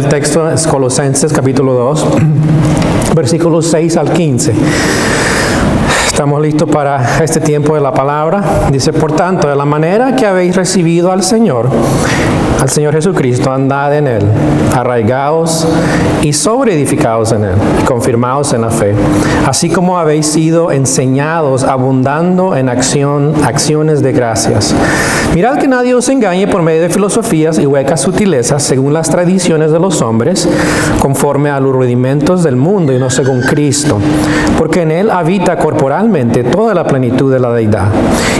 El texto es Colosenses capítulo 2, versículos 6 al 15. Estamos listos para este tiempo de la palabra. Dice, por tanto, de la manera que habéis recibido al Señor Jesucristo, andad en Él, arraigaos y sobreedificaos en Él, y confirmaos en la fe, así como habéis sido enseñados, abundando en acciones de gracias. Mirad que nadie os engañe por medio de filosofías y huecas sutilezas, según las tradiciones de los hombres, conforme a los rudimentos del mundo y no según Cristo, porque en Él habita corporalmente toda la plenitud de la deidad,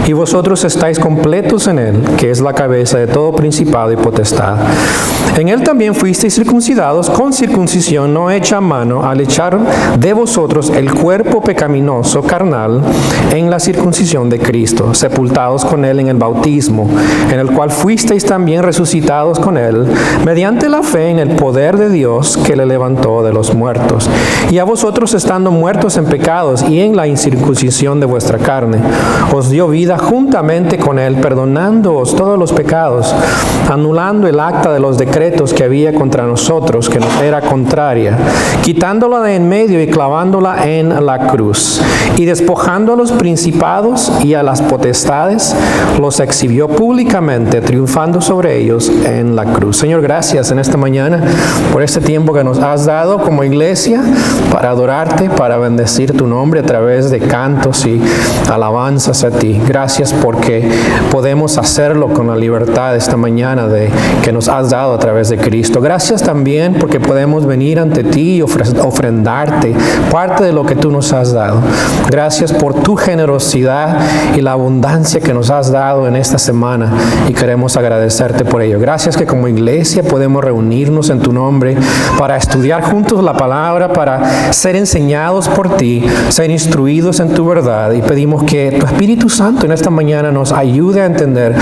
y vosotros estáis completos en Él, que es la cabeza de todo principado y potestad. En Él también fuisteis circuncidados con circuncisión no hecha a mano, al echar de vosotros el cuerpo pecaminoso carnal en la circuncisión de Cristo, sepultados con Él en el bautismo, en el cual fuisteis también resucitados con Él, mediante la fe en el poder de Dios que le levantó de los muertos. Y a vosotros, estando muertos en pecados y en la incircuncisión de vuestra carne, os dio vida juntamente con Él, perdonándoos todos los pecados, anulando el acta de los decretos que había contra nosotros, que nos era contraria, quitándola de en medio y clavándola en la cruz. Y despojando a los principados y a las potestades, los exhibió públicamente, triunfando sobre ellos en la cruz. Señor, gracias en esta mañana por este tiempo que nos has dado como iglesia para adorarte, para bendecir tu nombre a través de cantos y alabanzas a ti. Gracias porque podemos hacerlo con la libertad esta mañana que nos has dado a través de Cristo. Gracias también porque podemos venir ante ti y ofrendarte parte de lo que tú nos has dado. Gracias por tu generosidad y la abundancia que nos has dado en esta semana y queremos agradecerte por ello. Gracias que como iglesia podemos reunirnos en tu nombre para estudiar juntos la palabra, para ser enseñados por ti, ser instruidos en tu verdad, y pedimos que tu Espíritu Santo en esta mañana nos ayude a entender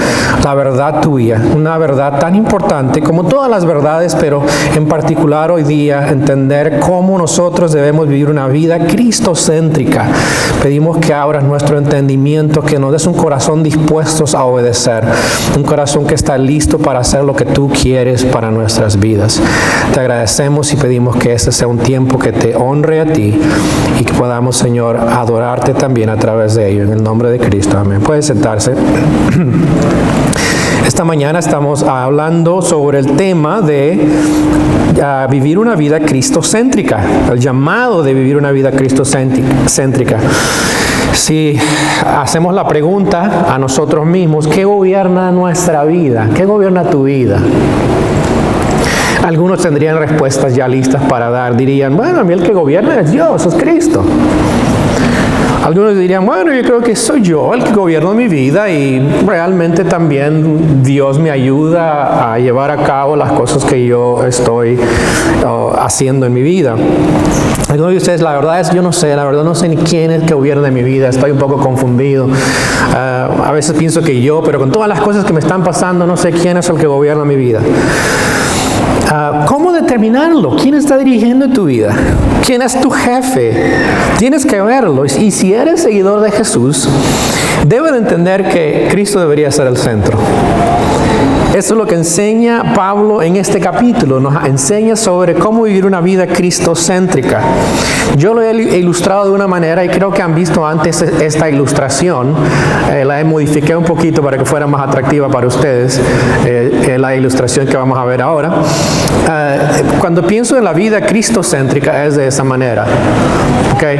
la verdad tuya, una verdad tan importante como todas las verdades, pero en particular hoy día entender cómo nosotros debemos vivir una vida cristocéntrica. Pedimos que abras nuestro entendimiento, que nos des un corazón dispuestos a obedecer, un corazón que está listo para hacer lo que tú quieres para nuestras vidas. Te agradecemos y pedimos que este sea un tiempo que te honre a ti y que podamos, Señor, adorarte también a través de ello. En el nombre de Cristo. Amén. Puede sentarse. Esta mañana estamos hablando sobre el tema de vivir una vida cristocéntrica, el llamado de vivir una vida cristocéntrica. Si hacemos la pregunta a nosotros mismos, ¿qué gobierna nuestra vida? ¿Qué gobierna tu vida? Algunos tendrían respuestas ya listas para dar. Dirían, bueno, a mí el que gobierna es Dios, es Cristo. Algunos dirían, bueno, yo creo que soy yo el que gobierno mi vida y realmente también Dios me ayuda a llevar a cabo las cosas que yo estoy haciendo en mi vida. Algunos de ustedes, la verdad es, yo no sé, la verdad no sé ni quién es el que gobierna mi vida, estoy un poco confundido. A veces pienso que yo, pero con todas las cosas que me están pasando, no sé quién es el que gobierna mi vida. ¿Cómo determinarlo? ¿Quién está dirigiendo tu vida? ¿Quién es tu jefe? Tienes que verlo. Y si eres seguidor de Jesús, debes entender que Cristo debería ser el centro. Eso es lo que enseña Pablo en este capítulo. Nos enseña sobre cómo vivir una vida cristocéntrica. Yo lo he ilustrado de una manera y creo que han visto antes esta ilustración. La modifiqué un poquito para que fuera más atractiva para ustedes. La ilustración que vamos a ver ahora. Cuando pienso en la vida cristocéntrica es de esa manera. Okay.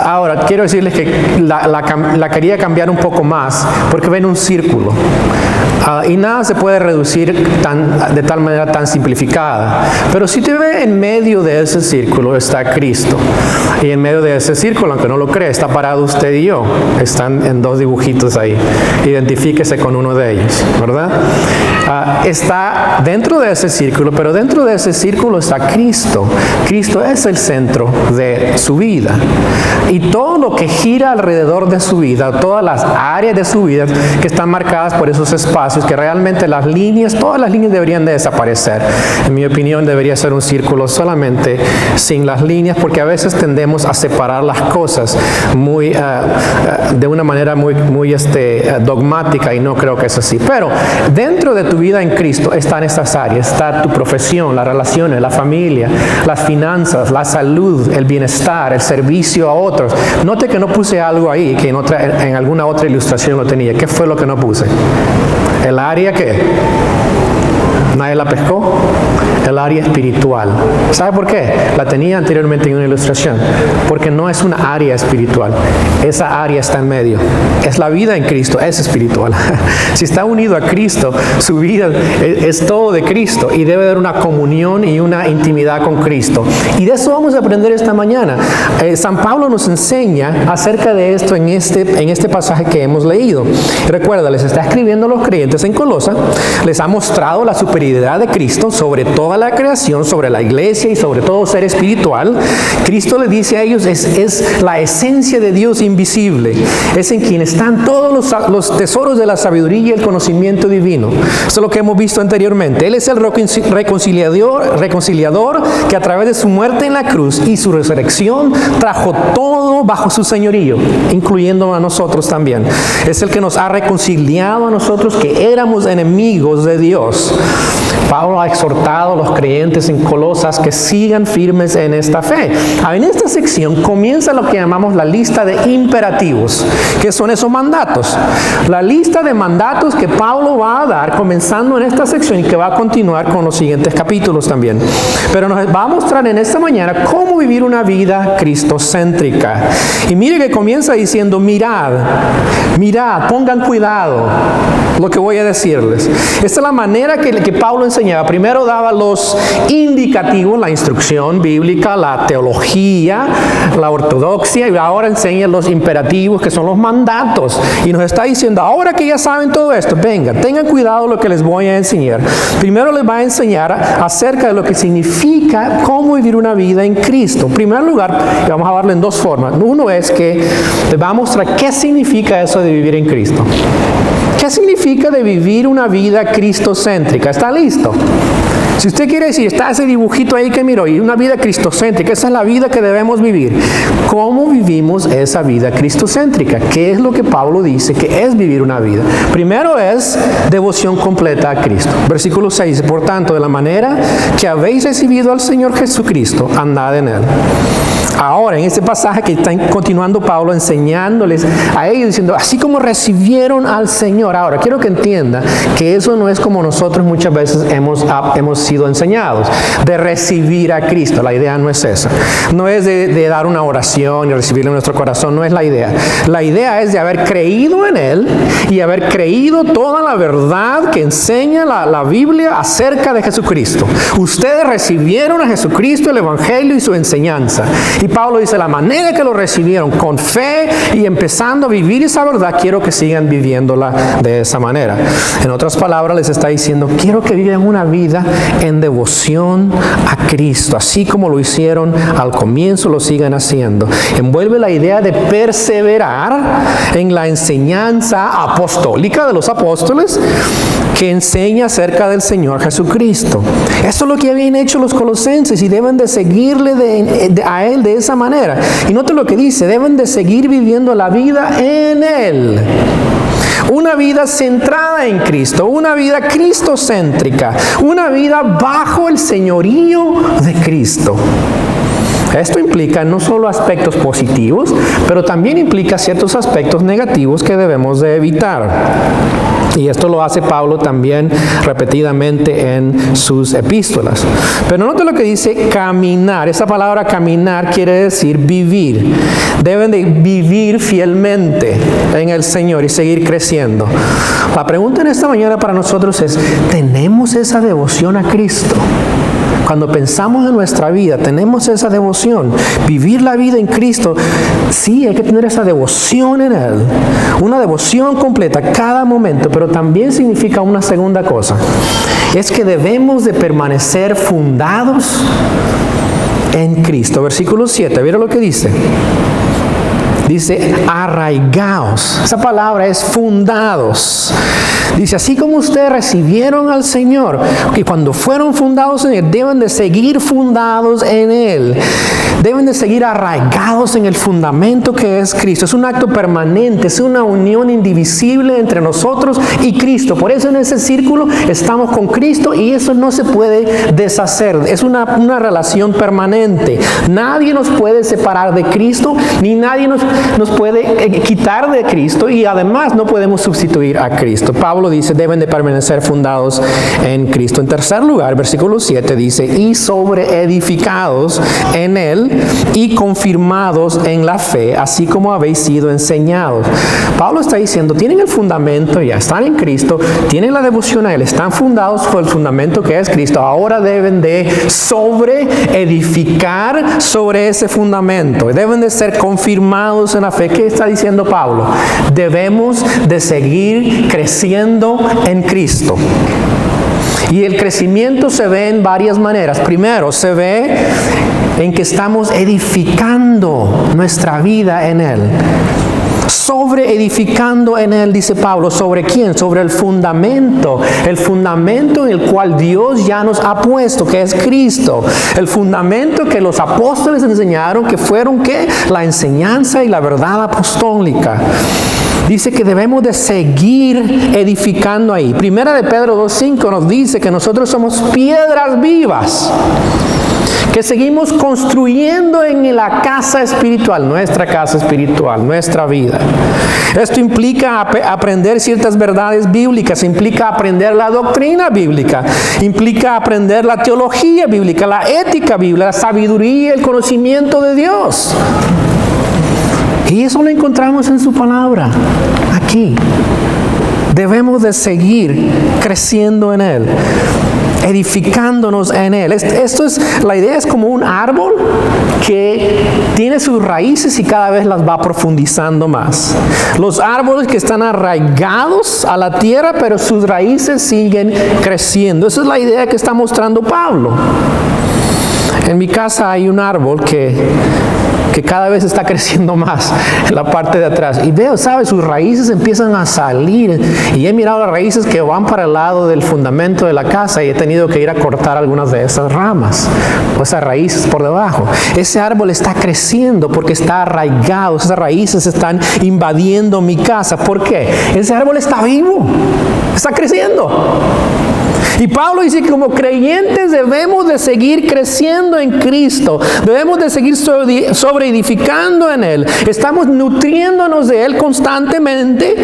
Ahora, quiero decirles que la quería cambiar un poco más porque ven un círculo. Y nada se puede reducir de tal manera tan simplificada. Pero si te ve en medio de ese círculo está Cristo. Y en medio de ese círculo, aunque no lo cree, está parado usted y yo. Están en dos dibujitos ahí. Identifíquese con uno de ellos, ¿verdad? Está dentro de ese círculo, pero dentro de ese círculo está Cristo. Cristo es el centro de su vida. Y todo lo que gira alrededor de su vida, todas las áreas de su vida que están marcadas por esos espacios, espacios que realmente las líneas, todas las líneas deberían de desaparecer. En mi opinión debería ser un círculo solamente sin las líneas, porque a veces tendemos a separar las cosas de una manera muy dogmática, y no creo que es así. Pero dentro de tu vida en Cristo están estas áreas. Está tu profesión, las relaciones, la familia, las finanzas, la salud, el bienestar, el servicio a otros. Note que no puse algo ahí que en alguna otra ilustración lo tenía. ¿Qué fue lo que no puse? ¿El área qué? ¿Nadie la pescó? El área espiritual. ¿Sabe por qué? La tenía anteriormente en una ilustración. Porque no es una área espiritual. Esa área está en medio. Es la vida en Cristo, es espiritual. Si está unido a Cristo, su vida es todo de Cristo y debe haber una comunión y una intimidad con Cristo. Y de eso vamos a aprender esta mañana. San Pablo nos enseña acerca de esto en este pasaje que hemos leído. Recuerda, les está escribiendo a los creyentes en Colosa, les ha mostrado la superioridad de Cristo sobre toda la creación, sobre la iglesia y sobre todo ser espiritual. Cristo le dice a ellos, es la esencia de Dios invisible, es en quien están todos los tesoros de la sabiduría y el conocimiento divino. Eso es lo que hemos visto anteriormente. Él es el reconciliador que a través de su muerte en la cruz y su resurrección trajo todo bajo su señorío, incluyendo a nosotros también. Es el que nos ha reconciliado a nosotros que éramos enemigos de Dios. Pablo ha exhortado a los creyentes en Colosas que sigan firmes en esta fe. En esta sección comienza lo que llamamos la lista de imperativos, que son esos mandatos. La lista de mandatos que Pablo va a dar comenzando en esta sección y que va a continuar con los siguientes capítulos también. Pero nos va a mostrar en esta mañana cómo vivir una vida cristocéntrica. Y mire que comienza diciendo, mirad, pongan cuidado lo que voy a decirles. Esta es la manera que Pablo enseñaba. Primero daba los indicativos, la instrucción bíblica, la teología, la ortodoxia, y ahora enseña los imperativos, que son los mandatos. Y nos está diciendo, ahora que ya saben todo esto, vengan, tengan cuidado lo que les voy a enseñar. Primero les va a enseñar acerca de lo que significa cómo vivir una vida en Cristo. En primer lugar, vamos a darle en dos formas. Uno es que les va a mostrar qué significa eso de vivir en Cristo. ¿Qué significa de vivir una vida cristocéntrica? ¿Está listo? Si usted quiere decir, está ese dibujito ahí que miró, y una vida cristocéntrica, esa es la vida que debemos vivir. ¿Cómo vivimos esa vida cristocéntrica? ¿Qué es lo que Pablo dice que es vivir una vida? Primero es devoción completa a Cristo. Versículo 6, por tanto, de la manera que habéis recibido al Señor Jesucristo, andad en Él. Ahora, en este pasaje que está continuando Pablo enseñándoles a ellos, diciendo, así como recibieron al Señor. Ahora, quiero que entienda que eso no es como nosotros muchas veces hemos sido enseñados, de recibir a Cristo. La idea no es esa. No es de dar una oración y recibirlo en nuestro corazón, no es la idea. La idea es de haber creído en Él y haber creído toda la verdad que enseña la Biblia acerca de Jesucristo. Ustedes recibieron a Jesucristo, el Evangelio y su enseñanza. Y Pablo dice, la manera que lo recibieron, con fe y empezando a vivir esa verdad, quiero que sigan viviéndola de esa manera. En otras palabras, les está diciendo, quiero que vivan una vida en devoción a Cristo, así como lo hicieron al comienzo, lo sigan haciendo. Envuelve la idea de perseverar en la enseñanza apostólica de los apóstoles que enseña acerca del Señor Jesucristo. Eso es lo que habían hecho los colosenses y deben de seguirle a Él de esa manera. Y note lo que dice, deben de seguir viviendo la vida en Él. Una vida centrada en Cristo, una vida cristocéntrica, una vida bajo el señorío de Cristo. Esto implica no solo aspectos positivos, pero también implica ciertos aspectos negativos que debemos de evitar. Y esto lo hace Pablo también repetidamente en sus epístolas. Pero note lo que dice caminar. Esa palabra caminar quiere decir vivir. Deben de vivir fielmente en el Señor y seguir creciendo. La pregunta en esta mañana para nosotros es, ¿tenemos esa devoción a Cristo? Cuando pensamos en nuestra vida, tenemos esa devoción. Vivir la vida en Cristo, sí, hay que tener esa devoción en Él. Una devoción completa cada momento, pero también significa una segunda cosa. Es que debemos de permanecer fundados en Cristo. Versículo 7, mira lo que dice. Dice, arraigaos. Esa palabra es fundados. Dice, así como ustedes recibieron al Señor, que cuando fueron fundados en Él, deben de seguir fundados en Él. Deben de seguir arraigados en el fundamento que es Cristo. Es un acto permanente, es una unión indivisible entre nosotros y Cristo. Por eso en ese círculo estamos con Cristo y eso no se puede deshacer. Es una relación permanente. Nadie nos puede separar de Cristo, ni nadie nos puede quitar de Cristo, y además no podemos sustituir a Cristo. Pablo dice, deben de permanecer fundados en Cristo. En tercer lugar, versículo 7 dice, y sobreedificados en Él y confirmados en la fe, así como habéis sido enseñados. Pablo está diciendo, tienen el fundamento, ya están en Cristo, tienen la devoción a Él, están fundados por el fundamento que es Cristo. Ahora deben de sobreedificar sobre ese fundamento. Deben de ser confirmados en la fe. ¿Qué está diciendo Pablo? Debemos de seguir creciendo en Cristo. Y el crecimiento se ve en varias maneras. Primero, se ve en que estamos edificando nuestra vida en Él. Sobre edificando en Él, dice Pablo. ¿Sobre quién? Sobre el fundamento en el cual Dios ya nos ha puesto, que es Cristo. El fundamento que los apóstoles enseñaron, que fueron ¿qué? La enseñanza y la verdad apostólica. Dice que debemos de seguir edificando ahí. Primera de Pedro 2:5 nos dice que nosotros somos piedras vivas, que seguimos construyendo en la casa espiritual, nuestra casa espiritual, nuestra vida. Esto implica aprender ciertas verdades bíblicas, implica aprender la doctrina bíblica, implica aprender la teología bíblica, la ética bíblica, la sabiduría, el conocimiento de Dios. Y eso lo encontramos en su palabra, aquí. Debemos de seguir creciendo en Él, edificándonos en Él. La idea es como un árbol que tiene sus raíces y cada vez las va profundizando más. Los árboles que están arraigados a la tierra, pero sus raíces siguen creciendo. Esa es la idea que está mostrando Pablo. En mi casa hay un árbol que cada vez está creciendo más en la parte de atrás. Y veo, ¿sabes? Sus raíces empiezan a salir. Y he mirado las raíces que van para el lado del fundamento de la casa y he tenido que ir a cortar algunas de esas ramas o esas raíces por debajo. Ese árbol está creciendo porque está arraigado. Esas raíces están invadiendo mi casa. ¿Por qué? Ese árbol está vivo. Está creciendo. Y Pablo dice que como creyentes debemos de seguir creciendo en Cristo. Debemos de seguir sobreedificando en Él. Estamos nutriéndonos de Él constantemente.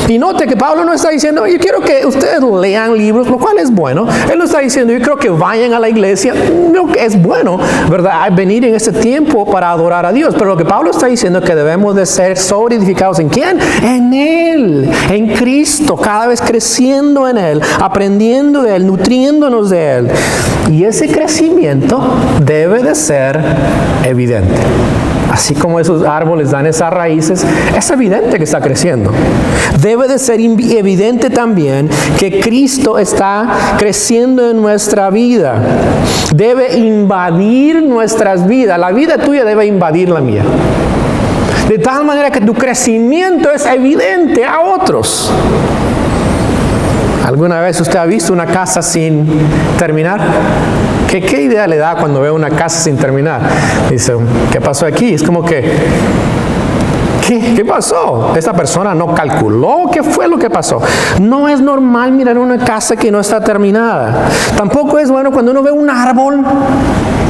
Y note que Pablo no está diciendo, yo quiero que ustedes lean libros, lo cual es bueno. Él no está diciendo, yo creo que vayan a la iglesia. No, es bueno, ¿verdad? Venir en este tiempo para adorar a Dios. Pero lo que Pablo está diciendo es que debemos de ser sobreedificados. ¿En quién? En Él, en Cristo. Cada vez creciendo en Él, aprendiendo de Él, nutriéndonos de Él. Y ese crecimiento debe de ser evidente. Así como esos árboles dan esas raíces, es evidente que está creciendo. Debe de ser evidente también que Cristo está creciendo en nuestra vida. Debe invadir nuestras vidas. La vida tuya debe invadir la mía. De tal manera que tu crecimiento es evidente a otros. ¿Alguna vez usted ha visto una casa sin terminar? ¿Qué idea le da cuando ve una casa sin terminar? Dice, ¿qué pasó aquí? Es como que, ¿qué pasó? Esta persona no calculó qué fue lo que pasó. No es normal mirar una casa que no está terminada. Tampoco es bueno cuando uno ve un árbol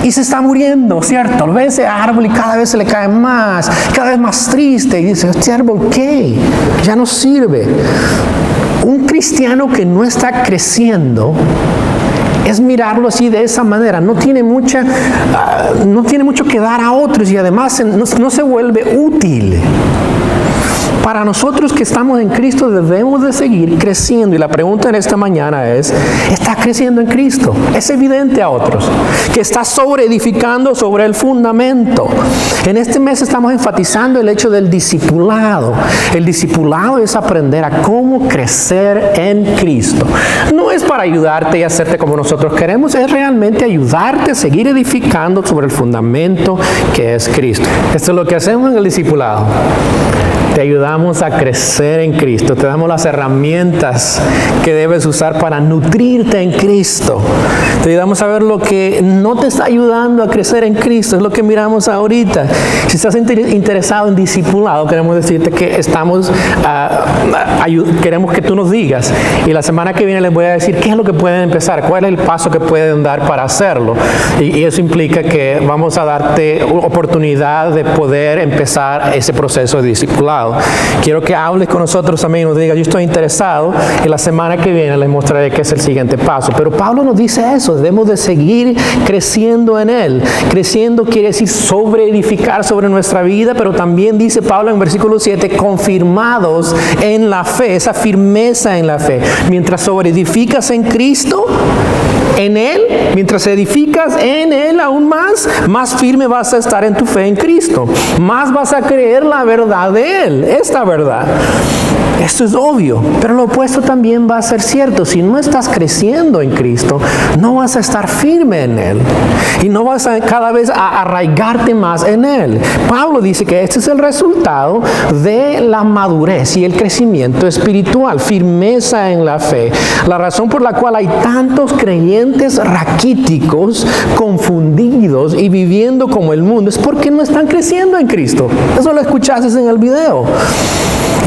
y se está muriendo, ¿cierto? Ve ese árbol y cada vez se le cae más, cada vez más triste. Y dice, ¿este árbol qué? Ya no sirve. Un cristiano que no está creciendo es mirarlo así de esa manera. No tiene mucho que dar a otros y además no se vuelve útil. Para nosotros que estamos en Cristo debemos de seguir creciendo. Y la pregunta en esta mañana es, ¿está creciendo en Cristo? Es evidente a otros que está sobreedificando sobre el fundamento. En este mes estamos enfatizando el hecho del discipulado. El discipulado es aprender a cómo crecer en Cristo. No es para ayudarte y hacerte como nosotros queremos, es realmente ayudarte a seguir edificando sobre el fundamento que es Cristo. Esto es lo que hacemos en el discipulado. Te ayudamos ayudamos a crecer en Cristo. Te damos las herramientas que debes usar para nutrirte en Cristo. Te ayudamos a ver lo que no te está ayudando a crecer en Cristo. Es lo que miramos ahorita. Si estás interesado en discipulado, queremos decirte que queremos que tú nos digas. Y la semana que viene les voy a decir qué es lo que pueden empezar, cuál es el paso que pueden dar para hacerlo. Y eso implica que vamos a darte oportunidad de poder empezar ese proceso de discipulado. Quiero que hables con nosotros también y nos digas, yo estoy interesado, y la semana que viene les mostraré qué es el siguiente paso. Pero Pablo nos dice eso, debemos de seguir creciendo en Él. Creciendo quiere decir sobreedificar sobre nuestra vida, pero también dice Pablo en versículo 7, confirmados en la fe, esa firmeza en la fe. Mientras sobreedificas en Cristo, en Él, mientras edificas en Él aún más firme vas a estar en tu fe en Cristo. Más vas a creer la verdad de Él, esta verdad. Esto es obvio, pero lo opuesto también va a ser cierto. Si no estás creciendo en Cristo, no vas a estar firme en Él. Y no vas a cada vez a arraigarte más en Él. Pablo dice que este es el resultado de la madurez y el crecimiento espiritual, firmeza en la fe. La razón por la cual hay tantos creyentes raquíticos, confundidos y viviendo como el mundo es porque no están creciendo en Cristo. Eso lo escuchaste en el video.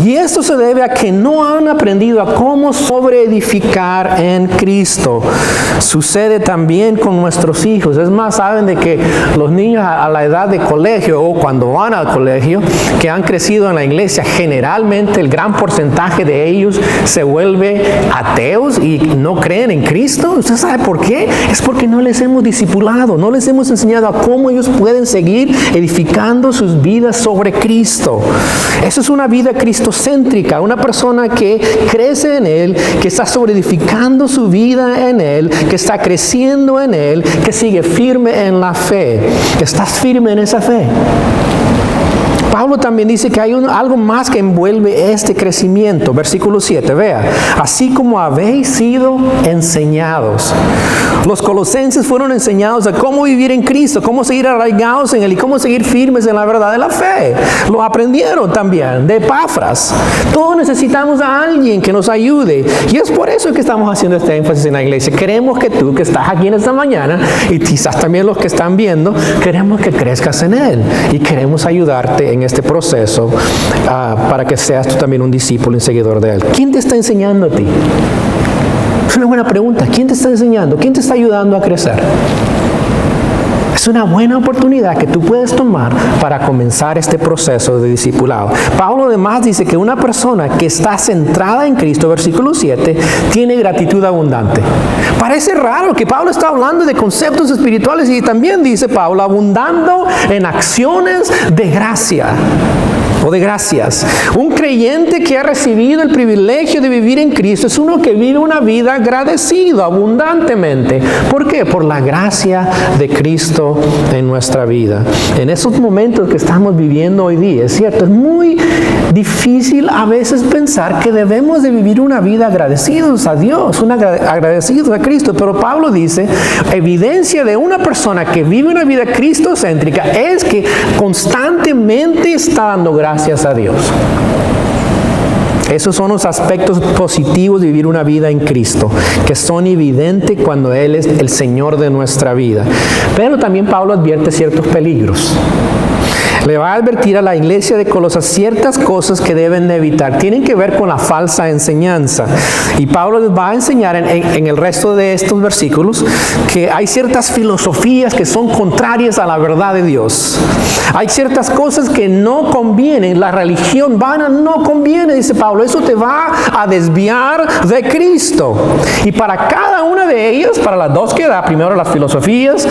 Y esto se debe a que no han aprendido a cómo sobreedificar en Cristo. Sucede también con nuestros hijos. Es más, saben de que los niños a la edad de colegio o cuando van al colegio, que han crecido en la iglesia, generalmente el gran porcentaje de ellos se vuelve ateos y no creen en Cristo. ¿Usted sabe por qué? Es porque no les hemos discipulado, no les hemos enseñado a cómo ellos pueden seguir edificando sus vidas sobre Cristo. Eso es una vida cristocéntrica, una persona que crece en Él, que está sobreedificando su vida en Él, que está creciendo en Él, que sigue firme en la fe. ¿Estás firme en esa fe? Pablo también dice que hay algo más que envuelve este crecimiento. Versículo 7, vea. Así como habéis sido enseñados. Los colosenses fueron enseñados a cómo vivir en Cristo, cómo seguir arraigados en Él y cómo seguir firmes en la verdad de la fe. Lo aprendieron también de Epafras. Todos necesitamos a alguien que nos ayude. Y es por eso que estamos haciendo este énfasis en la iglesia. Queremos que tú, que estás aquí en esta mañana, y quizás también los que están viendo, queremos que crezcas en Él. Y queremos ayudarte en este proceso para que seas tú también un discípulo y seguidor de Él. ¿Quién te está enseñando a ti? Es una buena pregunta. ¿Quién te está enseñando? ¿Quién te está ayudando a crecer? Es una buena oportunidad que tú puedes tomar para comenzar este proceso de discipulado. Pablo además dice que una persona que está centrada en Cristo, versículo 7, tiene gratitud abundante. Parece raro que Pablo está hablando de conceptos espirituales y también dice Pablo, abundando en acciones de gracia. O de gracias. Un creyente que ha recibido el privilegio de vivir en Cristo es uno que vive una vida agradecido abundantemente. ¿Por qué? Por la gracia de Cristo en nuestra vida. En esos momentos que estamos viviendo hoy día, es cierto, es muy difícil a veces pensar que debemos de vivir una vida agradecidos a Dios, agradecidos a Cristo. Pero Pablo dice, evidencia de una persona que vive una vida cristocéntrica es que constantemente está dando gracias a Dios. Esos son los aspectos positivos de vivir una vida en Cristo, que son evidentes cuando Él es el Señor de nuestra vida. Pero también Pablo advierte ciertos peligros. Le va a advertir a la iglesia de Colosas ciertas cosas que deben de evitar. Tienen que ver con la falsa enseñanza. Y Pablo les va a enseñar en el resto de estos versículos que hay ciertas filosofías que son contrarias a la verdad de Dios. Hay ciertas cosas que no convienen. La religión vana no conviene, dice Pablo. Eso te va a desviar de Cristo. Y para cada una de ellas, para las dos que da, primero las filosofías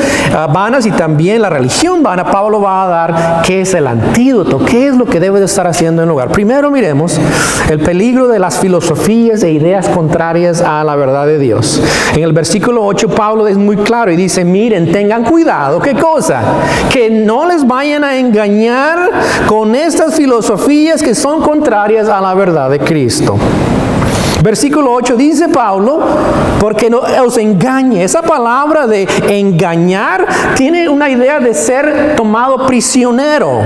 vanas y también la religión vana, Pablo va a dar qué es el antídoto, qué es lo que debe de estar haciendo en lugar. Primero miremos el peligro de las filosofías e ideas contrarias a la verdad de Dios. En el versículo 8 Pablo es muy claro y dice, miren, tengan cuidado, ¿qué cosa? Que no les vayan a engañar con estas filosofías que son contrarias a la verdad de Cristo. Versículo 8 dice Pablo, porque no os engañe. Esa palabra de engañar tiene una idea de ser tomado prisionero.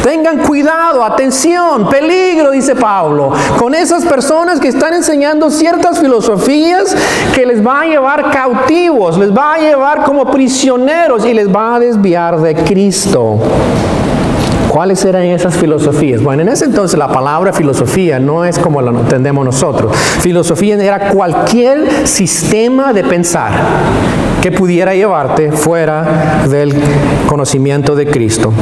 Tengan cuidado, atención, peligro, dice Pablo, con esas personas que están enseñando ciertas filosofías que les va a llevar cautivos, les va a llevar como prisioneros y les va a desviar de Cristo. ¿Cuáles eran esas filosofías? Bueno, en ese entonces la palabra filosofía no es como la entendemos nosotros. Filosofía era cualquier sistema de pensar que pudiera llevarte fuera del conocimiento de Cristo.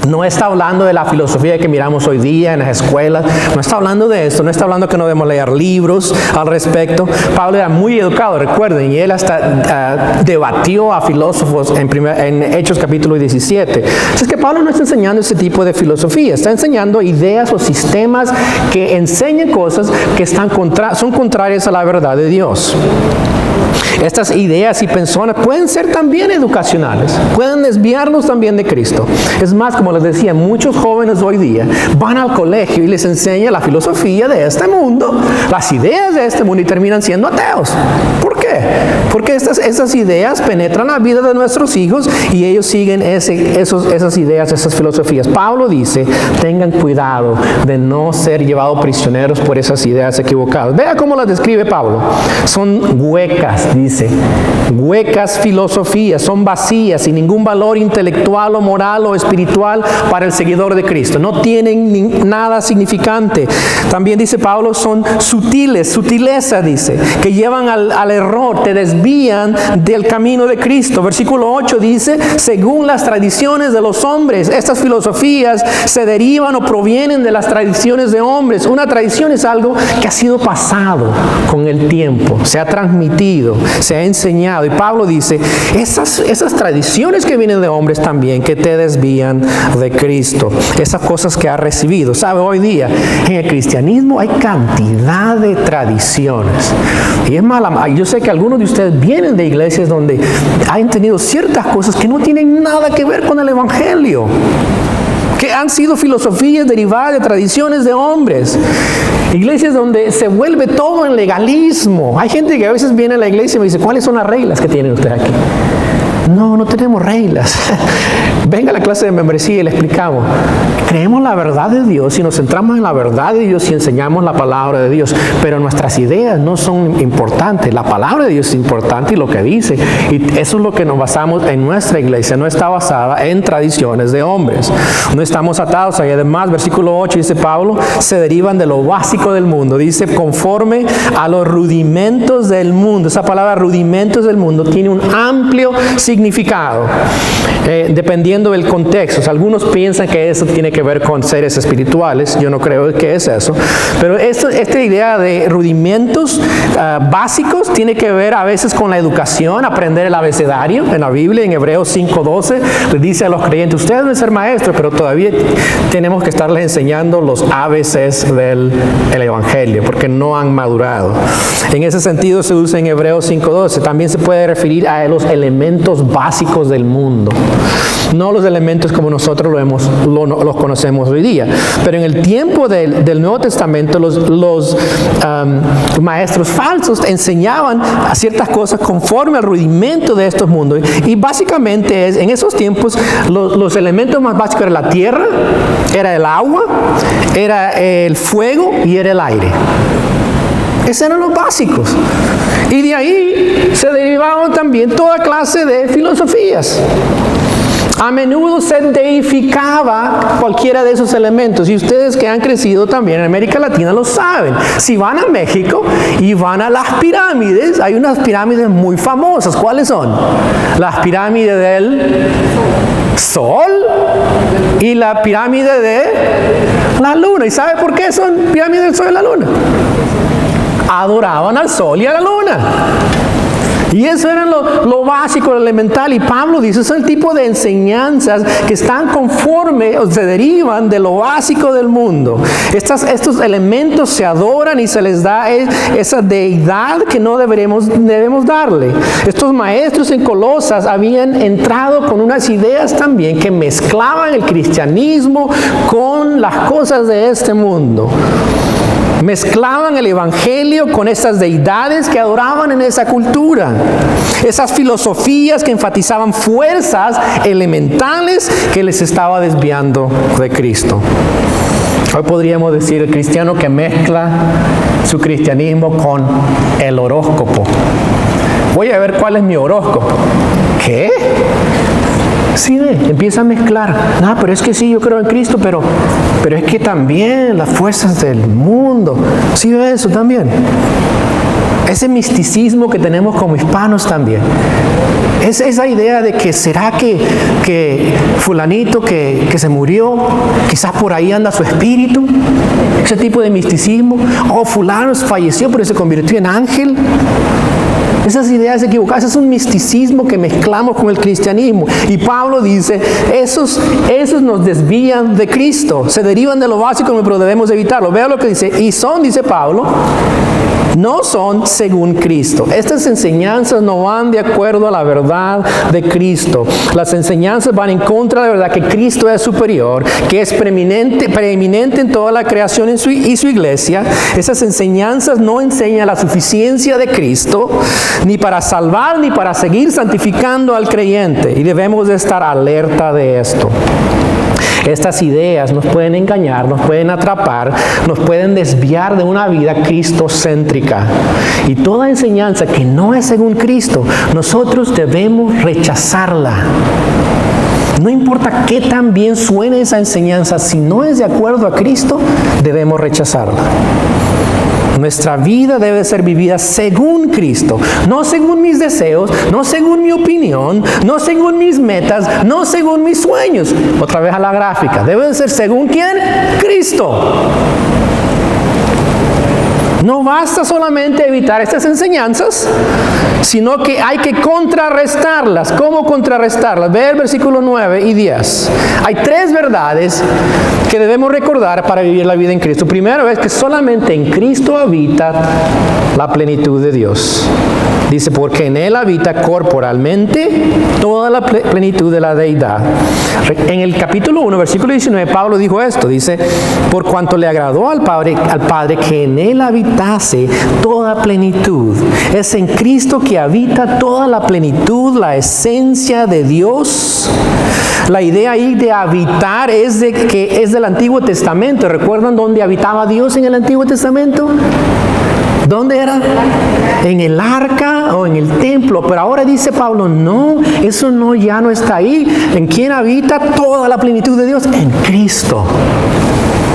No está hablando de la filosofía que miramos hoy día en las escuelas, no está hablando de esto, no está hablando que no debemos leer libros al respecto. Pablo era muy educado, recuerden, y él hasta debatió a filósofos en Hechos capítulo 17. Así es que Pablo no está enseñando ese tipo de filosofía, está enseñando ideas o sistemas que enseñan cosas que son contrarias a la verdad de Dios. Estas ideas y personas pueden ser también educacionales, pueden desviarnos también de Cristo. Es más, como les decía, muchos jóvenes hoy día van al colegio y les enseña la filosofía de este mundo, las ideas de este mundo y terminan siendo ateos. ¿Por qué? Porque esas ideas penetran la vida de nuestros hijos y ellos siguen esas ideas, esas filosofías. Pablo dice, tengan cuidado de no ser llevados prisioneros por esas ideas equivocadas. Vea cómo las describe Pablo. Son huecas, dice, huecas filosofías, son vacías, sin ningún valor intelectual o moral o espiritual para el seguidor de Cristo. No tienen nada significante. También dice Pablo, son sutiles, sutileza dice, que llevan al error, te desvían del camino de Cristo. Versículo 8 dice, según las tradiciones de los hombres. Estas filosofías se derivan o provienen de las tradiciones de hombres. Una tradición es algo que ha sido pasado con el tiempo, se ha transmitido, se ha enseñado. Y Pablo dice, esas tradiciones que vienen de hombres también, que te desvían de Cristo. Esas cosas que has recibido. ¿Sabe? Hoy día en el cristianismo hay cantidad de tradiciones. Y es mala. Yo sé que algunos de ustedes vienen de iglesias donde han tenido ciertas cosas que no tienen nada que ver con el Evangelio, que han sido filosofías derivadas de tradiciones de hombres. Iglesias donde se vuelve todo en legalismo. Hay gente que a veces viene a la iglesia y me dice, ¿cuáles son las reglas que tienen ustedes aquí? No tenemos reglas. Venga a la clase de membresía y le explicamos. Creemos la verdad de Dios y nos centramos en la verdad de Dios y enseñamos la palabra de Dios. Pero nuestras ideas no son importantes. La palabra de Dios es importante y lo que dice. Y eso es lo que nos basamos en nuestra iglesia. No está basada en tradiciones de hombres. No estamos atados. Y además, versículo 8 dice Pablo, se derivan de lo básico del mundo. Dice, conforme a los rudimentos del mundo. Esa palabra rudimentos del mundo tiene un amplio significado, dependiendo del contexto. O sea, algunos piensan que eso tiene que ver con seres espirituales. Yo no creo que es eso. Pero esta idea de rudimentos básicos tiene que ver a veces con la educación, aprender el abecedario. En la Biblia, en Hebreos 5:12, le dice a los creyentes, ustedes deben ser maestros, pero todavía tenemos que estarles enseñando los ABCs del Evangelio, porque no han madurado. En ese sentido se usa en Hebreos 5:12. También se puede referir a los elementos básicos del mundo. No los elementos como nosotros los conocemos hoy día. Pero en el tiempo del Nuevo Testamento, los maestros falsos enseñaban a ciertas cosas conforme al rudimento de estos mundos. Y básicamente en esos tiempos los elementos más básicos eran la tierra, era el agua, era el fuego y era el aire. Esos eran los básicos. Y de ahí se derivaban también toda clase de filosofías. A menudo se deificaba cualquiera de esos elementos. Y ustedes que han crecido también en América Latina lo saben. Si van a México y van a las pirámides, hay unas pirámides muy famosas. ¿Cuáles son? Las pirámides del Sol y la pirámide de la Luna. ¿Y sabe por qué son pirámides del Sol y la Luna? Adoraban al Sol y a la Luna. Y eso era lo básico, lo elemental. Y Pablo dice, eso es el tipo de enseñanzas que están conforme o se derivan de lo básico del mundo. Estos elementos se adoran y se les da esa deidad que no debemos darle. Estos maestros en Colosas habían entrado con unas ideas también que mezclaban el cristianismo con las cosas de este mundo. Mezclaban el evangelio con esas deidades que adoraban en esa cultura. Esas filosofías que enfatizaban fuerzas elementales que les estaba desviando de Cristo. Hoy podríamos decir el cristiano que mezcla su cristianismo con el horóscopo. Voy a ver cuál es mi horóscopo. ¿Qué? Sí, empieza a mezclar. No, pero es que sí, yo creo en Cristo, pero es que también las fuerzas del mundo. Sí, ve eso también. Ese misticismo que tenemos como hispanos también. Es esa idea de que será que fulanito que se murió, quizás por ahí anda su espíritu. Ese tipo de misticismo. O fulano falleció pero se convirtió en ángel. Esas ideas equivocadas, es un misticismo que mezclamos con el cristianismo. Y Pablo dice, esos nos desvían de Cristo, se derivan de lo básico, pero debemos evitarlo. Vea lo que dice, y son, dice Pablo, no son según Cristo. Estas enseñanzas no van de acuerdo a la verdad de Cristo. Las enseñanzas van en contra de la verdad que Cristo es superior, que es preeminente en toda la creación y su iglesia. Esas enseñanzas no enseñan la suficiencia de Cristo, ni para salvar, ni para seguir santificando al creyente. Y debemos de estar alerta de esto. Estas ideas nos pueden engañar, nos pueden atrapar, nos pueden desviar de una vida cristocéntrica. Y toda enseñanza que no es según Cristo, nosotros debemos rechazarla. No importa qué tan bien suene esa enseñanza, si no es de acuerdo a Cristo, debemos rechazarla. Nuestra vida debe ser vivida según Cristo, no según mis deseos, no según mi opinión, no según mis metas, no según mis sueños. Otra vez a la gráfica. Debe ser según ¿quién? Cristo. No basta solamente evitar estas enseñanzas, sino que hay que contrarrestarlas. ¿Cómo contrarrestarlas? Ve el versículo 9 y 10. Hay 3 verdades que debemos recordar para vivir la vida en Cristo. Primero es que solamente en Cristo habita la plenitud de Dios. Dice, porque en Él habita corporalmente toda la plenitud de la deidad. En el capítulo 1, versículo 19, Pablo dijo esto. Dice, por cuanto le agradó al Padre que en Él habitase toda plenitud. Es en Cristo que habita toda la plenitud, la esencia de Dios. La idea ahí de habitar es del Antiguo Testamento. ¿Recuerdan dónde habitaba Dios en el Antiguo Testamento? ¿Dónde era? En el arca o en el templo. Pero ahora dice Pablo, no, eso ya no está ahí. ¿En quién habita toda la plenitud de Dios? En Cristo.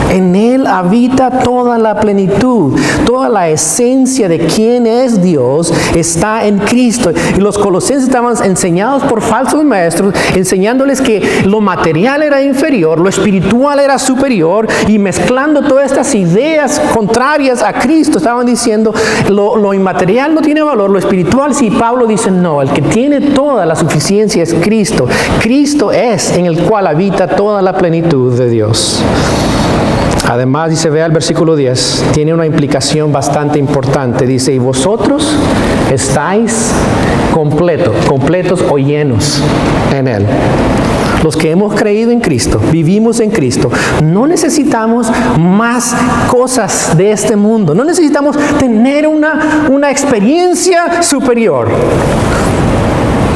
En Él habita toda la plenitud, toda la esencia de quién es Dios está en Cristo. Y los colosenses estaban enseñados por falsos maestros, enseñándoles que lo material era inferior, lo espiritual era superior, y mezclando todas estas ideas contrarias a Cristo, estaban diciendo, lo inmaterial no tiene valor, lo espiritual sí. Pablo dice, no, el que tiene toda la suficiencia es Cristo. Cristo es en el cual habita toda la plenitud de Dios. Además, dice, vea el versículo 10, tiene una implicación bastante importante. Dice, y vosotros estáis completos o llenos en Él. Los que hemos creído en Cristo, vivimos en Cristo, no necesitamos más cosas de este mundo. No necesitamos tener una experiencia superior.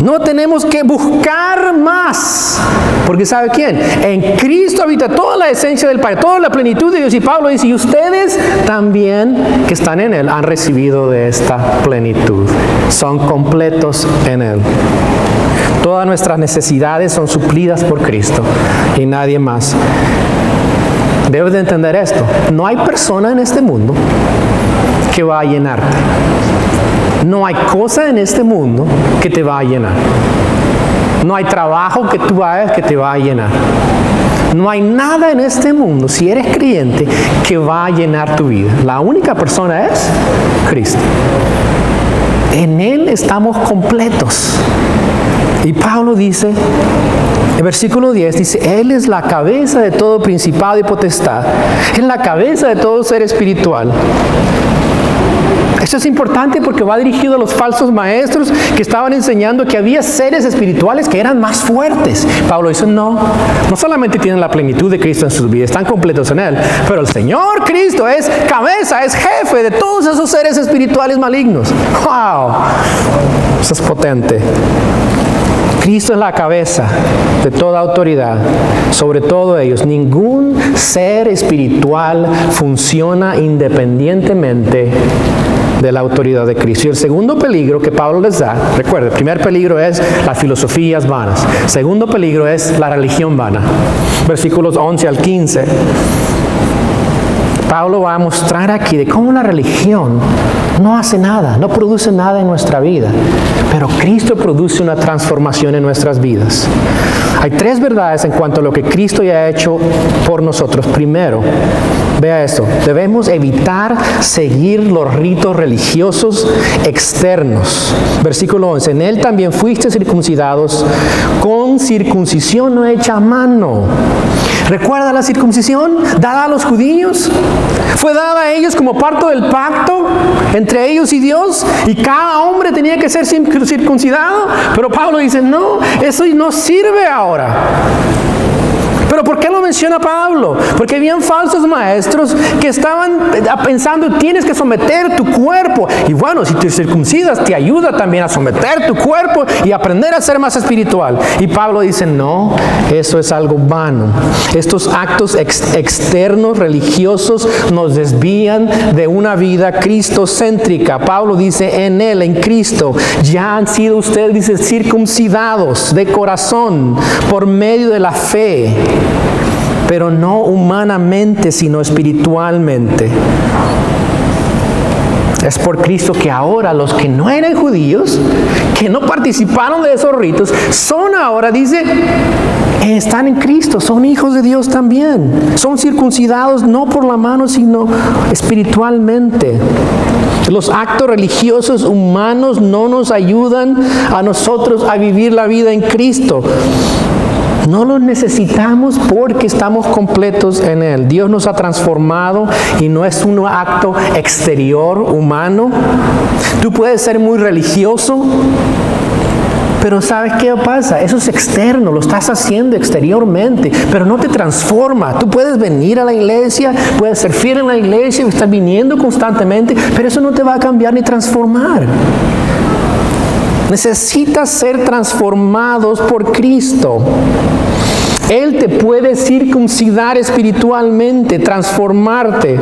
No tenemos que buscar más. Porque ¿sabe quién? En Cristo habita toda la esencia del Padre, toda la plenitud de Dios. Y Pablo dice, y ustedes también que están en Él han recibido de esta plenitud. Son completos en Él. Todas nuestras necesidades son suplidas por Cristo y nadie más. Debes de entender esto. No hay persona en este mundo que va a llenarte. No hay cosa en este mundo que te va a llenar. No hay trabajo que tú hagas que te va a llenar. No hay nada en este mundo, si eres creyente, que va a llenar tu vida. La única persona es Cristo. En Él estamos completos. Y Pablo dice, en versículo 10, dice, Él es la cabeza de todo principado y potestad. Es la cabeza de todo ser espiritual. Esto es importante porque va dirigido a los falsos maestros que estaban enseñando que había seres espirituales que eran más fuertes. Pablo dice, no solamente tienen la plenitud de Cristo en sus vidas, están completos en Él, pero el Señor Cristo es cabeza, es jefe de todos esos seres espirituales malignos. ¡Wow! Eso es potente. Cristo es la cabeza de toda autoridad sobre todo ellos. Ningún ser espiritual funciona independientemente de la autoridad de Cristo. Y el segundo peligro que Pablo les da, recuerde, el primer peligro es las filosofías vanas. Segundo peligro es la religión vana. Versículos 11 al 15. Pablo va a mostrar aquí de cómo la religión no hace nada, no produce nada en nuestra vida, pero Cristo produce una transformación en nuestras vidas. Hay tres verdades en cuanto a lo que Cristo ya ha hecho por nosotros. Primero, vea esto, debemos evitar seguir los ritos religiosos externos. Versículo 11, en Él también fuiste circuncidados con circuncisión no hecha a mano. ¿Recuerda la circuncisión dada a los judíos? Fue dada a ellos como parte del pacto entre ellos y Dios, y cada hombre tenía que ser circuncidado. Pero Pablo dice, no, eso no sirve ahora. ¿Pero por qué lo menciona Pablo? Porque habían falsos maestros que estaban pensando, tienes que someter tu cuerpo. Y bueno, si te circuncidas, te ayuda también a someter tu cuerpo y aprender a ser más espiritual. Y Pablo dice, no, eso es algo vano. Estos actos externos religiosos nos desvían de una vida cristocéntrica. Pablo dice, en Él, en Cristo, ya han sido ustedes, dice, circuncidados de corazón por medio de la fe, pero no humanamente, sino espiritualmente. Es por Cristo que ahora los que no eran judíos, que no participaron de esos ritos, son ahora, dice, están en Cristo, son hijos de Dios también. Son circuncidados no por la mano, sino espiritualmente. Los actos religiosos humanos no nos ayudan a nosotros a vivir la vida en Cristo. No los necesitamos porque estamos completos en Él. Dios nos ha transformado y no es un acto exterior humano. Tú puedes ser muy religioso, pero ¿sabes qué pasa? Eso es externo, lo estás haciendo exteriormente, pero no te transforma. Tú puedes venir a la iglesia, puedes ser fiel en la iglesia, estar viniendo constantemente, pero eso no te va a cambiar ni transformar. Necesitas ser transformados por Cristo. Él te puede circuncidar espiritualmente, transformarte.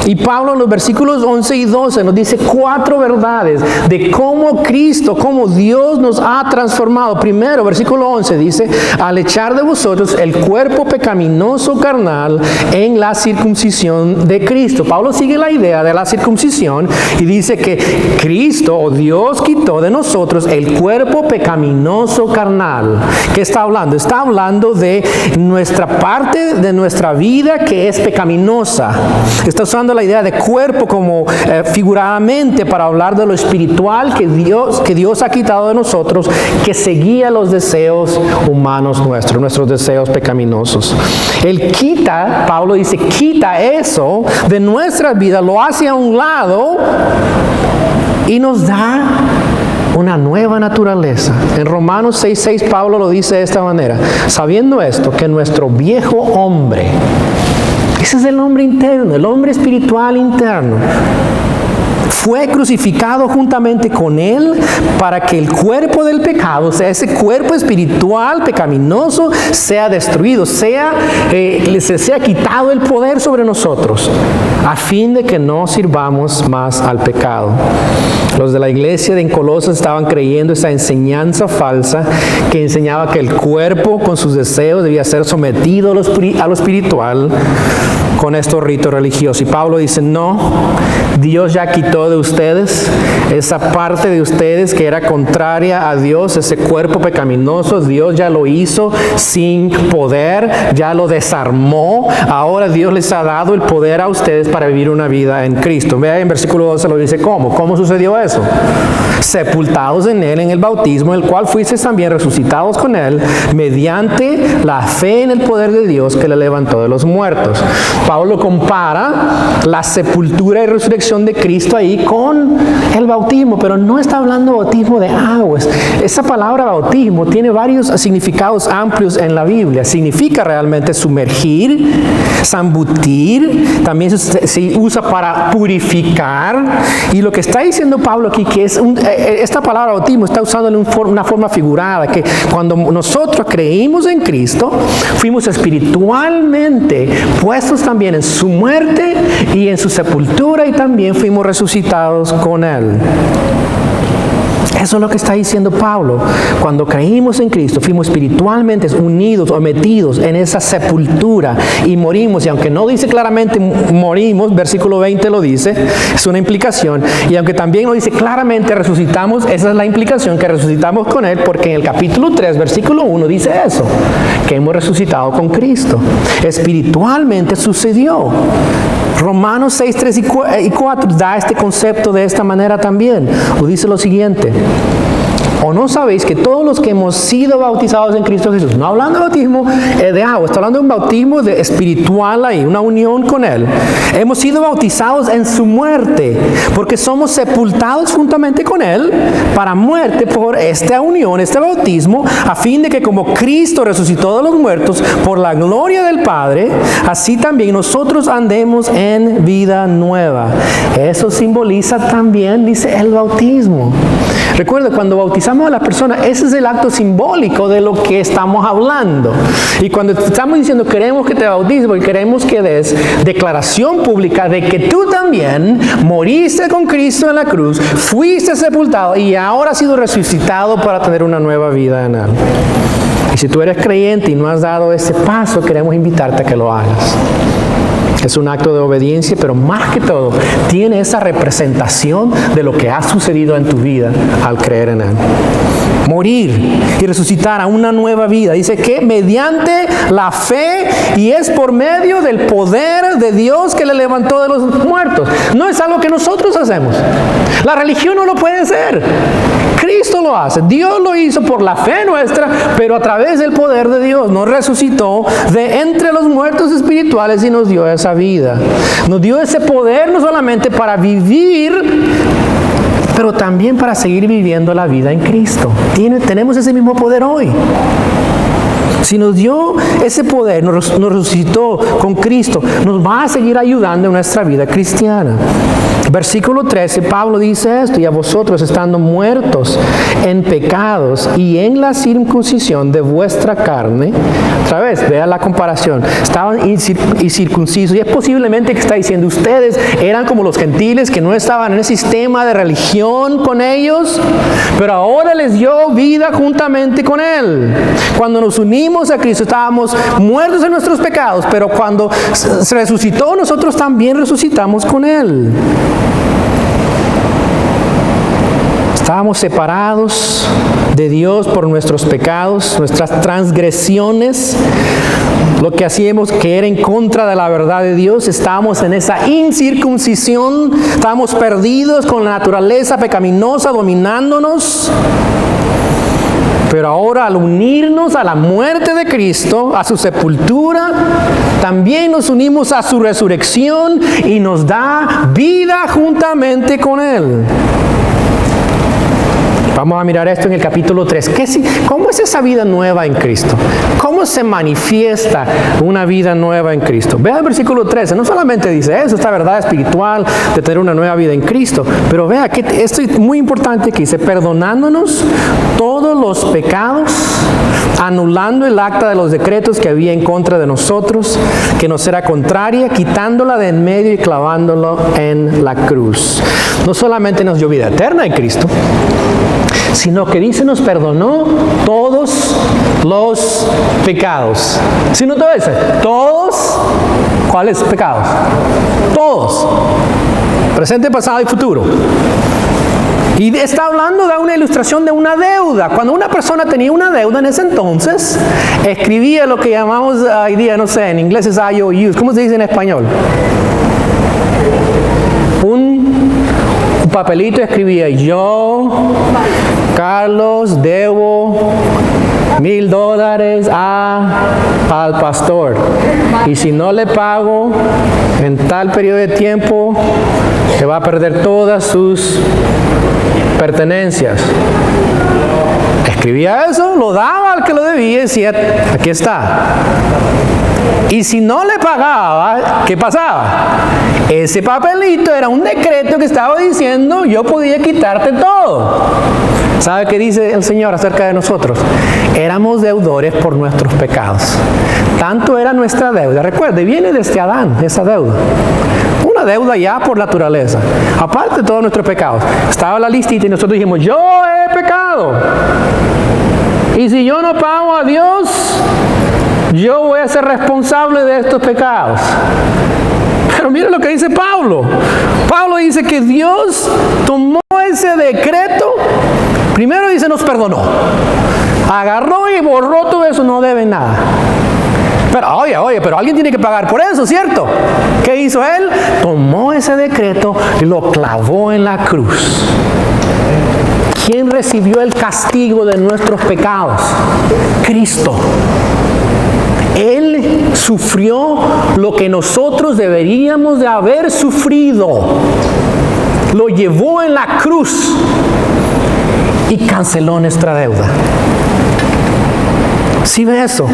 Y Pablo en los versículos 11 y 12 nos dice 4 verdades de cómo Cristo, cómo Dios nos ha transformado. Primero, versículo 11 dice, al echar de vosotros el cuerpo pecaminoso carnal en la circuncisión de Cristo. Pablo sigue la idea de la circuncisión y dice que Cristo o Dios quitó de nosotros el cuerpo pecaminoso carnal. ¿Qué está hablando? Está hablando de nuestra parte de nuestra vida que es pecaminosa. Está usando la idea de cuerpo como figuradamente para hablar de lo espiritual que Dios ha quitado de nosotros, que seguía los deseos humanos nuestros deseos pecaminosos. Él quita, Pablo dice, quita eso de nuestra vida, lo hace a un lado y nos da una nueva naturaleza. En Romanos 6:6 Pablo lo dice de esta manera, sabiendo esto, que nuestro viejo hombre, ese es el hombre interno, el hombre espiritual interno, fue crucificado juntamente con Él para que el cuerpo del pecado, o sea, ese cuerpo espiritual pecaminoso, sea destruido, les sea quitado el poder sobre nosotros, a fin de que no sirvamos más al pecado. Los de la iglesia de Colosas estaban creyendo esa enseñanza falsa que enseñaba que el cuerpo con sus deseos debía ser sometido a lo espiritual con estos ritos religiosos. Y Pablo dice, no, Dios ya quitó de ustedes esa parte de ustedes que era contraria a Dios, ese cuerpo pecaminoso. Dios ya lo hizo sin poder, ya lo desarmó. Ahora Dios les ha dado el poder a ustedes para vivir una vida en Cristo. Vea en versículo 12 lo dice, ¿cómo sucedió eso? Sepultados en Él en el bautismo, el cual fuisteis también resucitados con Él mediante la fe en el poder de Dios que le levantó de los muertos. Pablo compara la sepultura y resurrección de Cristo ahí con el bautismo, pero no está hablando de bautismo de aguas. Esa palabra bautismo tiene varios significados amplios en la Biblia. Significa realmente sumergir, zambutir, también se usa para purificar. Y lo que está diciendo Pablo aquí, que es esta palabra bautismo está usando en una forma figurada, que cuando nosotros creímos en Cristo, fuimos espiritualmente puestos también en su muerte y en su sepultura, y también fuimos resucitados con Él. Eso es lo que está diciendo Pablo. Cuando creímos en Cristo, fuimos espiritualmente unidos o metidos en esa sepultura y morimos. Y aunque no dice claramente morimos, versículo 20 lo dice, es una implicación. Y aunque también no dice claramente resucitamos, esa es la implicación, que resucitamos con Él, porque en el capítulo 3, versículo 1 dice eso, que hemos resucitado con Cristo. Espiritualmente sucedió. Romanos 6, 3 y 4 da este concepto de esta manera también. O dice lo siguiente: ¿o no sabéis que todos los que hemos sido bautizados en Cristo Jesús, no hablando de bautismo de agua, está hablando de un bautismo espiritual ahí, una unión con Él, hemos sido bautizados en su muerte, porque somos sepultados juntamente con Él para muerte por esta unión, este bautismo, a fin de que como Cristo resucitó de los muertos por la gloria del Padre, así también nosotros andemos en vida nueva? Eso simboliza también, dice, el bautismo. Recuerda, cuando bautizamos a las personas, ese es el acto simbólico de lo que estamos hablando. Y cuando estamos diciendo queremos que te bautices, porque queremos que des declaración pública de que tú también moriste con Cristo en la cruz, fuiste sepultado y ahora has sido resucitado para tener una nueva vida en Él. Y si tú eres creyente y no has dado ese paso, queremos invitarte a que lo hagas. Es un acto de obediencia, pero más que todo, tiene esa representación de lo que ha sucedido en tu vida al creer en Él. Morir y resucitar a una nueva vida. Dice que mediante la fe, y es por medio del poder de Dios que le levantó de los muertos. No es algo que nosotros hacemos. La religión no lo puede hacer. Cristo lo hace. Dios lo hizo por la fe nuestra, pero a través del poder de Dios nos resucitó de entre los muertos espirituales y nos dio esa vida. Nos dio ese poder no solamente para vivir, pero también para seguir viviendo la vida en Cristo. Tenemos ese mismo poder hoy. Si nos dio ese poder, nos resucitó con Cristo, nos va a seguir ayudando en nuestra vida cristiana. Versículo 13, Pablo dice esto: y a vosotros, estando muertos en pecados y en la circuncisión de vuestra carne. Otra vez, vea la comparación. Estaban incircuncisos, y es posiblemente que está diciendo, ustedes eran como los gentiles que no estaban en el sistema de religión con ellos, pero ahora les dio vida juntamente con Él. Cuando nos unimos a Cristo, estábamos muertos en nuestros pecados, pero cuando se resucitó, nosotros también resucitamos con Él. Estábamos separados de Dios por nuestros pecados, nuestras transgresiones, lo que hacíamos que era en contra de la verdad de Dios. Estábamos en esa incircuncisión, estábamos perdidos con la naturaleza pecaminosa dominándonos. Pero ahora, al unirnos a la muerte de Cristo, a su sepultura, también nos unimos a su resurrección y nos da vida juntamente con Él. Vamos a mirar esto en el capítulo 3. ¿Cómo es esa vida nueva en Cristo? ¿Cómo se manifiesta una vida nueva en Cristo? Vea el versículo 13. No solamente dice eso, esta verdad espiritual de tener una nueva vida en Cristo, pero vea que esto es muy importante, que dice, perdonándonos todos los pecados, anulando el acta de los decretos que había en contra de nosotros, que nos era contraria, quitándola de en medio y clavándolo en la cruz. No solamente nos dio vida eterna en Cristo, sino que dice, nos perdonó todos los pecados. ¿Sí no todo eso? Todos. ¿Cuáles pecados? Todos. Presente, pasado y futuro. Y está hablando de una ilustración de una deuda. Cuando una persona tenía una deuda en ese entonces, escribía lo que llamamos hoy día, no sé, en inglés es IOUs. ¿Cómo se dice en español? Un papelito escribía: yo, Carlos, debo $1,000 al pastor. Y si no le pago en tal periodo de tiempo, se va a perder todas sus pertenencias. Escribía eso, lo daba al que lo debía y decía, aquí está. Y si no le pagaba, ¿qué pasaba? Ese papelito era un decreto que estaba diciendo, yo podía quitarte todo. ¿Sabe qué dice el Señor acerca de nosotros? Éramos deudores por nuestros pecados. Tanto era nuestra deuda. Recuerde, viene desde Adán esa deuda. Una deuda ya por naturaleza. Aparte de todos nuestros pecados. Estaba la listita y nosotros dijimos, yo he pecado. Y si yo no pago a Dios, yo voy a ser responsable de estos pecados. Pero mire lo que dice Pablo. Pablo dice que Dios tomó ese decreto. Primero dice, nos perdonó. Agarró y borró todo eso, no debe nada. Pero pero alguien tiene que pagar por eso, ¿cierto? ¿Qué hizo él? Tomó ese decreto y lo clavó en la cruz. ¿Quién recibió el castigo de nuestros pecados? Cristo. Él sufrió lo que nosotros deberíamos de haber sufrido. Lo llevó en la cruz y canceló nuestra deuda. ¿Sí ve eso?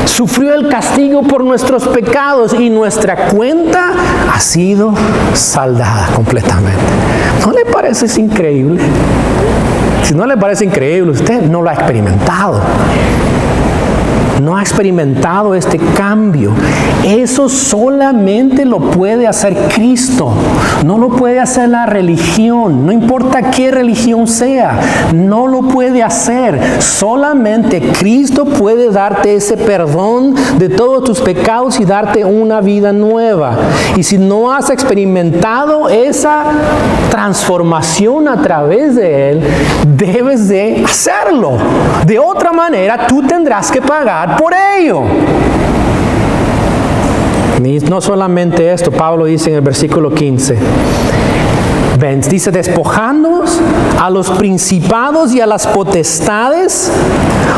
Sufrió el castigo por nuestros pecados y nuestra cuenta ha sido saldada completamente. ¿No le parece eso increíble? Si no le parece increíble, usted no lo ha experimentado. No ha experimentado este cambio. Eso solamente lo puede hacer Cristo. No lo puede hacer la religión. No importa qué religión sea. No lo puede hacer. Solamente Cristo puede darte ese perdón de todos tus pecados y darte una vida nueva. Y si no has experimentado esa transformación a través de Él, debes de hacerlo. De otra manera, tú tendrás que pagar por ello. Y no solamente esto, Pablo dice en el versículo 15, dice, despojándonos a los principados y a las potestades,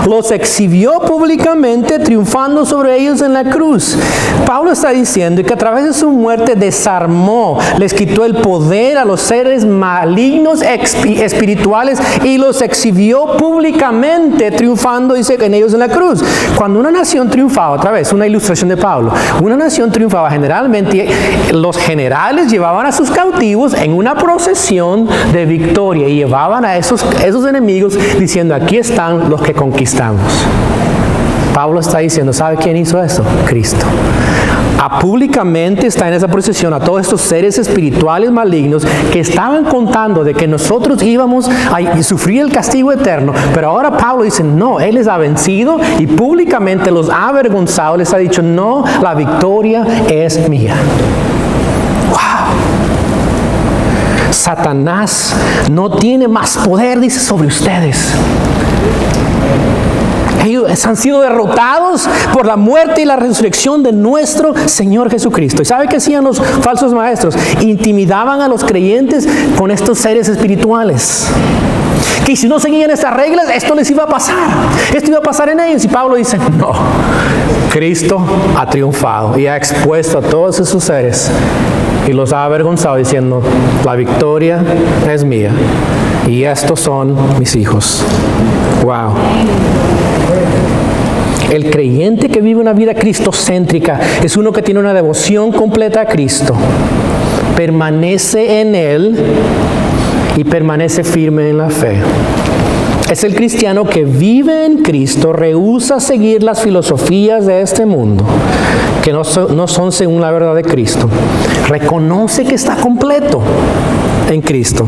los exhibió públicamente, triunfando sobre ellos en la cruz. Pablo está diciendo que a través de su muerte desarmó, les quitó el poder a los seres malignos espirituales y los exhibió públicamente, triunfando, dice, en ellos en la cruz. Cuando una nación triunfaba, otra vez, una ilustración de Pablo, una nación triunfaba, generalmente los generales llevaban a sus cautivos en una procesión de victoria y llevaban a esos enemigos diciendo, aquí están los que conquistamos. Pablo está diciendo, ¿sabe quién hizo eso? Cristo. Públicamente está en esa procesión a todos estos seres espirituales malignos que estaban contando de que nosotros íbamos a sufrir el castigo eterno, pero ahora Pablo dice, no, Él les ha vencido y públicamente los ha avergonzado, les ha dicho, no, la victoria es mía. Satanás no tiene más poder, dice, sobre ustedes. Ellos han sido derrotados por la muerte y la resurrección de nuestro Señor Jesucristo. ¿Y sabe qué hacían los falsos maestros? Intimidaban a los creyentes con estos seres espirituales. Que si no seguían estas reglas, esto les iba a pasar. Esto iba a pasar en ellos. Y Pablo dice, no, Cristo ha triunfado y ha expuesto a todos esos seres y los ha avergonzado diciendo, la victoria es mía y estos son mis hijos. Wow. El creyente que vive una vida cristocéntrica es uno que tiene una devoción completa a Cristo, permanece en Él y permanece firme en la fe. Es el cristiano que vive en Cristo, rehúsa seguir las filosofías de este mundo, que no son según la verdad de Cristo. Reconoce que está completo en Cristo,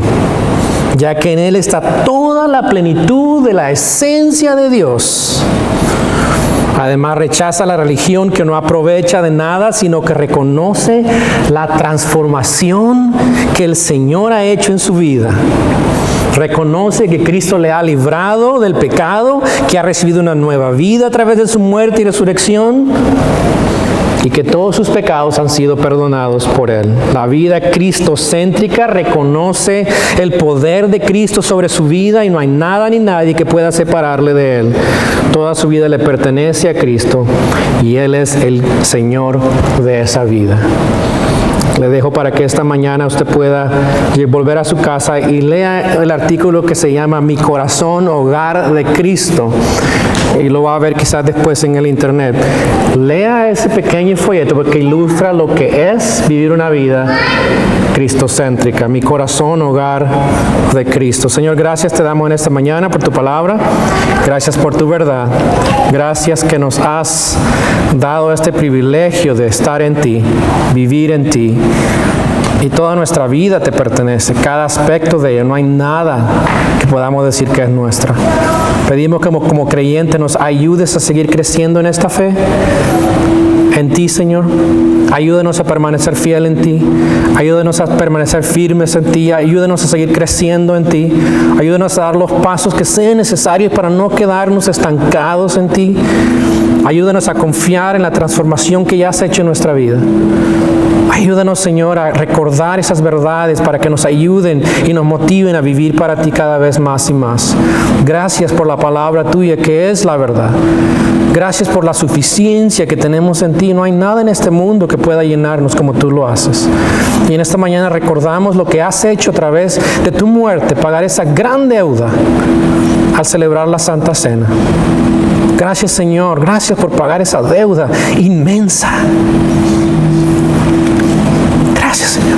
ya que en Él está toda la plenitud de la esencia de Dios. Además, rechaza la religión que no aprovecha de nada, sino que reconoce la transformación que el Señor ha hecho en su vida. Reconoce que Cristo le ha librado del pecado, que ha recibido una nueva vida a través de su muerte y resurrección. y que todos sus pecados han sido perdonados por Él. La vida cristocéntrica reconoce el poder de Cristo sobre su vida y no hay nada ni nadie que pueda separarle de Él. Toda su vida le pertenece a Cristo y Él es el Señor de esa vida. Le dejo para que esta mañana usted pueda volver a su casa y lea el artículo que se llama Mi corazón, hogar de Cristo. Y lo va a ver quizás después en el internet. Lea ese pequeño folleto porque ilustra lo que es vivir una vida cristocéntrica. Mi corazón, hogar de Cristo. Señor, gracias te damos en esta mañana por tu palabra. Gracias por tu verdad. Gracias que nos has dado este privilegio de estar en ti, vivir en ti. Y toda nuestra vida te pertenece, cada aspecto de ella. No hay nada que podamos decir que es nuestra. Pedimos que como creyentes nos ayudes a seguir creciendo en esta fe, en ti, Señor. Ayúdanos a permanecer fiel en ti. Ayúdanos a permanecer firmes en ti. Ayúdanos a seguir creciendo en ti. Ayúdanos a dar los pasos que sean necesarios para no quedarnos estancados en ti. Ayúdanos a confiar en la transformación que ya has hecho en nuestra vida. Ayúdanos, Señor, a recordar esas verdades para que nos ayuden y nos motiven a vivir para ti cada vez más y más. Gracias por la palabra tuya que es la verdad. Gracias por la suficiencia que tenemos en ti. No hay nada en este mundo que pueda llenarnos como tú lo haces. Y en esta mañana recordamos lo que has hecho a través de tu muerte, pagar esa gran deuda al celebrar la Santa Cena. Gracias, Señor. Gracias por pagar esa deuda inmensa. Gracias, Señor.